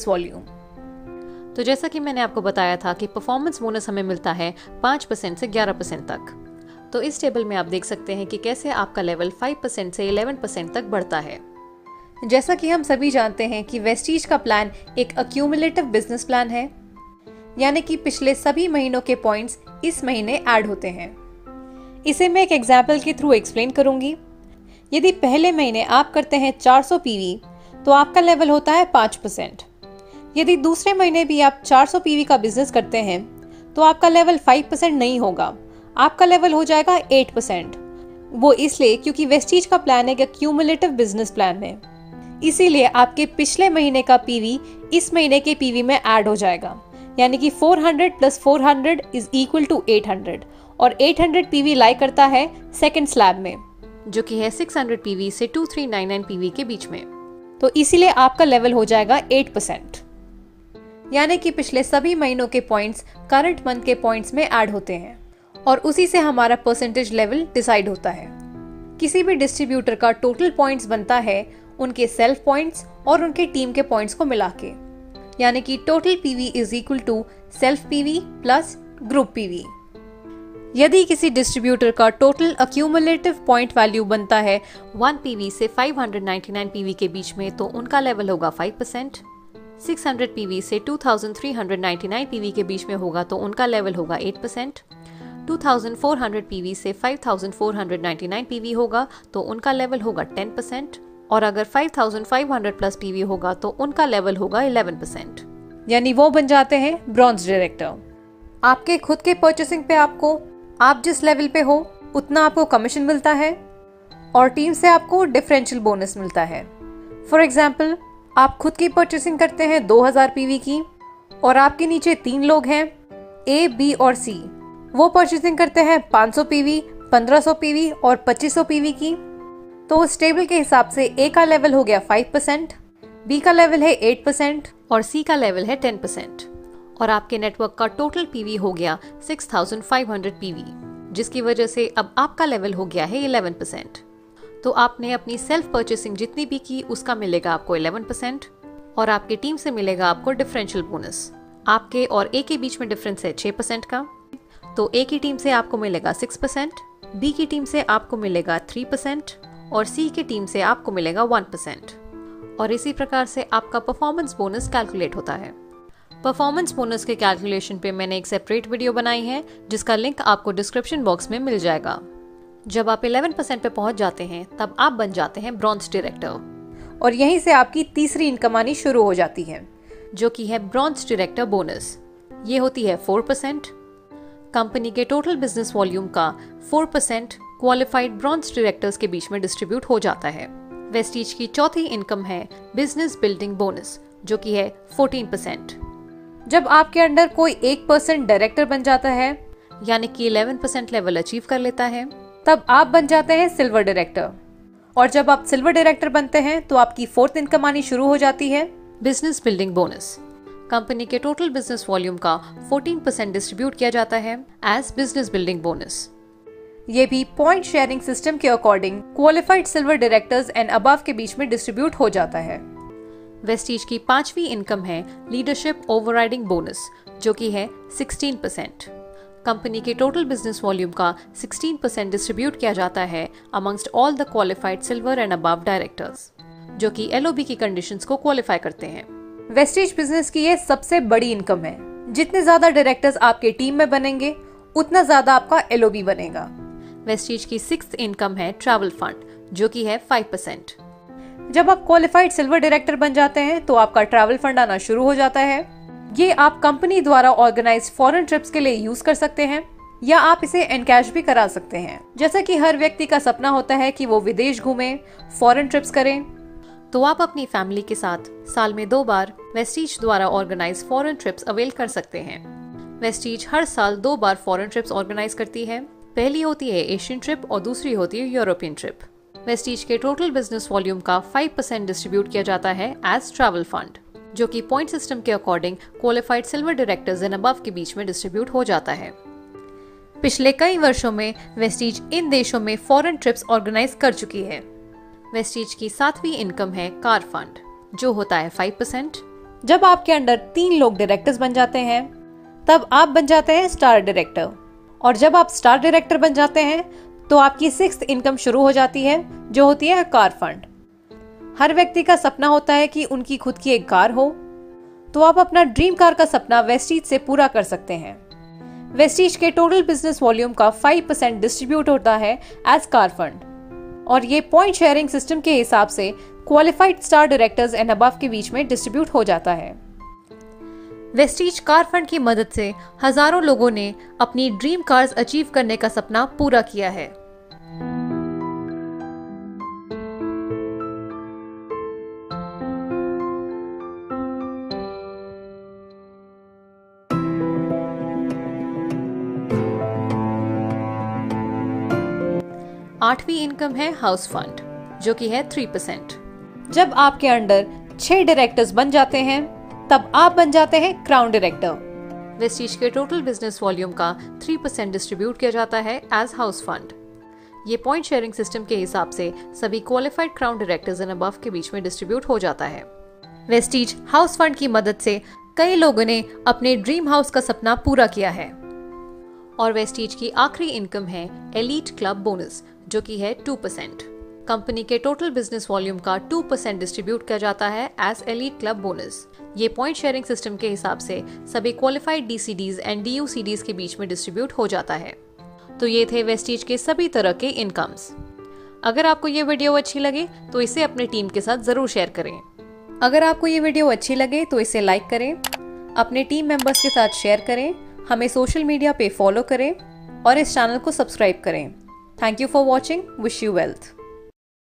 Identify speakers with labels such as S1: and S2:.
S1: Volume. तो जैसा कि मैंने आपको बताया था कि परफॉर्मेंस बोनस हमें मिलता है 5% से 11% तक। तो इस टेबल में आप देख सकते हैं कि कैसे आपका लेवल 5% से 11% तक बढ़ता है। जैसा कि हम सभी जानते हैं कि वेस्टीज का प्लान एक अक्यूमुलेटिव बिजनेस प्लान है, यानी कि पिछले सभी महीनों के पॉइंट्स इस महीने ऐड होते हैं। इसे मैं एक एग्जाम्पल के थ्रू एक्सप्लेन करूंगी। यदि पहले महीने आप करते हैं 400 पीवी तो आपका लेवल होता है 5%। यदि दूसरे महीने भी आप 400 पीवी का बिजनेस करते हैं तो आपका लेवल 5% नहीं होगा, आपका लेवल हो जाएगा 8%। वो इसलिए क्योंकि वेस्टीज का प्लान एक क्यूमुलेटिव बिजनेस प्लान है, इसीलिए आपके पिछले महीने का पीवी इस महीने के पीवी में ऐड हो जाएगा, यानी कि 400 + 400 = 800 और 800 पीवी लाई करता है सेकंड स्लैब में, जो कि है 600 पीवी से 2399 पीवी के बीच में। तो इसीलिए आपका लेवल हो जाएगा 8%, यानी कि पिछले सभी महीनों के पॉइंट्स करंट मंथ के पॉइंट्स में ऐड होते हैं और उसी से हमारा परसेंटेज लेवल डिसाइड होता है। किसी भी डिस्ट्रीब्यूटर का टोटल पॉइंट्स बनता है उनके सेल्फ पॉइंट्स और उनके टीम के पॉइंट्स को मिला के, यानी कि total PV = self PV plus group PV. यदि किसी डिस्ट्रीब्यूटर का टोटल अक्यूमुलेटिव पॉइंट वैल्यू बनता है 1 पीवी से 599 पीवी के बीच में, तो उनका लेवल होगा 5%। 600 पीवी से 2399 पीवी के बीच में होगा तो उनका लेवल होगा 8%। 2400 पीवी से 5499 पीवी होगा तो उनका लेवल होगा 10%। और अगर 5500 प्लस पीवी होगा तो उनका लेवल होगा 11%, यानी वो बन जाते हैं ब्रॉन्ज डायरेक्टर। आपके खुद के परचेसिंग पे आप जिस लेवल पे हो उतना आपको कमीशन मिलता है और टीम से आपको डिफरेंशियल बोनस मिलता है। फॉर एग्जाम्पल, आप खुद की परचेसिंग करते हैं 2000 पीवी की और आपके नीचे 3 लोग हैं ए, बी और सी। वो परचेसिंग करते हैं 500 पीवी, 1500 पीवी और 2500 पीवी की। तो उस टेबल के हिसाब से ए का लेवल हो गया 5%, बी का लेवल है 8% और सी का लेवल है 10%। और आपके नेटवर्क का टोटल पीवी हो गया 6500 पीवी, जिसकी वजह से अब आपका लेवल हो गया है 11%। तो आपने अपनी सेल्फ परचेसिंग जितनी भी की उसका मिलेगा आपको 11% और आपकी टीम से मिलेगा आपको डिफरेंशियल बोनस। आपके और ए के बीच में डिफरेंस है 6% का, तो ए की टीम से आपको मिलेगा 6%, बी की टीम से आपको मिलेगा 3% और सी की टीम से आपको मिलेगा 1%। और इसी प्रकार से आपका परफॉर्मेंस बोनस कैलकुलेट होता है। परफॉर्मेंस बोनस के कैलकुलेशन पे मैंने एक सेपरेट वीडियो बनाई है जिसका लिंक आपको डिस्क्रिप्शन बॉक्स में मिल जाएगा। जब आप 11% पे पहुंच जाते हैं तब आप बन जाते हैं ब्रॉन्ज डायरेक्टर और यहीं से आपकी तीसरी इनकम आनी शुरू हो जाती है, जो कि है ब्रॉन्ज डायरेक्टर बोनस। ये होती है 4%। कंपनी के टोटल बिजनेस वॉल्यूम का 4% क्वालिफाइड ब्रॉन्ज डायरेक्टर्स के बीच में डिस्ट्रीब्यूट हो जाता है। वेस्टीज की चौथी इनकम है बिजनेस बिल्डिंग बोनस, जो कि है 14%। जब आपके अंडर कोई 1% डायरेक्टर बन जाता है, यानी कि 11% लेवल अचीव कर लेता है, तब आप बन जाते हैं सिल्वर डायरेक्टर। और जब आप सिल्वर डायरेक्टर बनते हैं तो आपकी 4th इनकम आनी शुरू हो जाती है बिजनेस बिल्डिंग बोनस। कंपनी के टोटल बिजनेस वॉल्यूम का 14% डिस्ट्रीब्यूट किया जाता है एज बिजनेस बिल्डिंग बोनस। ये भी पॉइंट शेयरिंग सिस्टम के according qualified silver directors and above के बीच में डिस्ट्रीब्यूट हो जाता है। वेस्टीज की 5वीं इनकम है लीडरशिप ओवरराइडिंग बोनस, जो कि है 16%। कंपनी के टोटल बिजनेस वॉल्यूम का 16% डिस्ट्रीब्यूट किया जाता है amongst all the qualified silver and above directors, जो कि एलओबी की कंडीशंस को क्वालिफाई करते हैं। वेस्टीज बिजनेस की ये सबसे बड़ी इनकम है। जितने ज्यादा डायरेक्टर्स आपके टीम में बनेंगे उतना ज्यादा आपका एलओबी बनेगा। वेस्टीज की 6th इनकम है ट्रैवल फंड, जो कि है 5%। जब आप क्वालिफाइड सिल्वर डायरेक्टर बन जाते हैं तो आपका ट्रैवल फंड आना शुरू हो जाता है। ये आप कंपनी द्वारा ऑर्गेनाइज फॉरेन ट्रिप्स के लिए यूज कर सकते हैं या आप इसे एनकैश भी करा सकते हैं। जैसा कि हर व्यक्ति का सपना होता है कि वो विदेश घूमे, फॉरेन ट्रिप्स करें, तो आप अपनी फैमिली के साथ साल में 2 बार वेस्टीज द्वारा ऑर्गेनाइज फॉरेन ट्रिप्स अवेल कर सकते हैं। वेस्टीज हर साल 2 बार फॉरेन ट्रिप्स ऑर्गेनाइज करती है। पहली होती है एशियन ट्रिप और दूसरी होती है यूरोपियन ट्रिप। वेस्टीज के टोटल बिजनेस वॉल्यूम का 5% डिस्ट्रीब्यूट किया जाता है एज ट्रैवल फंड, जो कि पॉइंट सिस्टम के according qualified silver directors and above के बीच में डिस्ट्रीब्यूट हो जाता है। पिछले कई वर्षों में वेस्टीज इन देशों में फॉरेन ट्रिप्स ऑर्गेनाइज कर चुकी है। वेस्टीज की 7वीं इनकम है कार फंड, जो होता है 5%। जब आपके अंडर 3 लोग डायरेक्टर्स बन जाते हैं तब आप बन जाते हैं स्टार डायरेक्टर, और जब आप स्टार डायरेक्टर बन जाते हैं तो आपकी 6th इनकम शुरू हो जाती है, जो होती है कार फंड। हर व्यक्ति का सपना होता है कि उनकी खुद की एक कार हो, तो आप अपना ड्रीम कार का सपना वेस्टीज से पूरा कर सकते हैं। वेस्टीज के टोटल बिजनेस वॉल्यूम का 5% डिस्ट्रीब्यूट होता है एज कार फंड, और ये पॉइंट शेयरिंग सिस्टम के हिसाब से qualified star directors and above के बीच में डिस्ट्रीब्यूट हो जाता है। वेस्टीज कार फंड की मदद से हजारों लोगों ने अपनी ड्रीम कार्स अचीव करने का सपना पूरा किया है। आठवीं इनकम है हाउस फंड, जो कि है 3%। जब आपके अंडर 6 डायरेक्टर्स बन जाते हैं तब आप बन जाते हैं क्राउन डायरेक्टर। वेस्टीज के टोटल बिजनेस वॉल्यूम का 3% डिस्ट्रीब्यूट किया जाता है एज हाउस फंड। ये पॉइंट शेयरिंग सिस्टम के हिसाब से सभी qualified crown directors and above के बीच में डिस्ट्रीब्यूट हो जाता है। वेस्टीज हाउस फंड की मदद से कई लोगों ने अपने ड्रीम हाउस का सपना पूरा किया है। और वेस्टीज की आखिरी इनकम है एलीट क्लब बोनस, जो कि है 2%। कंपनी के टोटल बिजनेस वॉल्यूम का 2% डिस्ट्रीब्यूट किया जाता है एज एलीट क्लब बोनस। ये पॉइंट शेयरिंग सिस्टम के हिसाब से सभी क्वालिफाइड डीसीडीज एंड डीयूसीडीज के बीच में डिस्ट्रीब्यूट हो जाता है। तो ये थे वेस्टीज के सभी तरह के इनकम्स। अगर आपको ये वीडियो अच्छी लगे तो इसे अपने टीम के साथ जरूर शेयर करें। अगर आपको ये वीडियो अच्छी लगे तो इसे लाइक करें, अपने टीम मेंबर्स के साथ शेयर करें, हमें सोशल मीडिया पे फॉलो करें और इस चैनल को सब्सक्राइब करें। Thank you for watching. Wish you wealth.